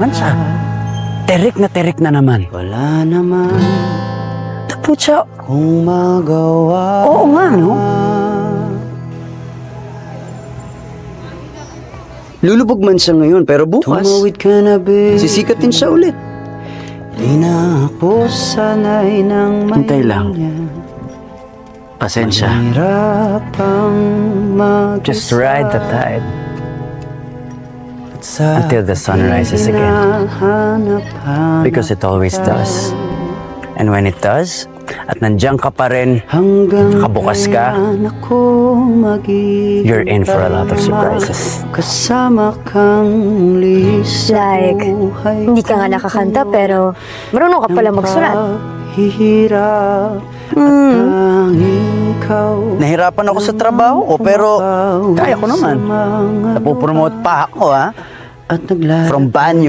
Mansa, terik na naman. Wala naman Taputsa, kung magawa. oo nga, no? Lulubog man siya ngayon, pero bukas tumawid ka na, babe. Sisikat din siya ulit. Di na ako sanay ng Hintay lang. Pasensya. Mahirapang Just ride the tide sa until the sun rises again. hinahanap-hanap Because it always does. And when it does, at nandiyan ka pa rin, hanggang nakabukas ka, kailan ako maghihintay. you're in for a lot of surprises. Kasama kang lihis sa Like, buhay hindi ka nga nakakanta pero marunong ka pala magsulat. Hihirap ang ikaw. Nahirapan ako sa trabaho ko, pero kaya ko naman. Napopromote pa ako, ha? At naglalakad From banyo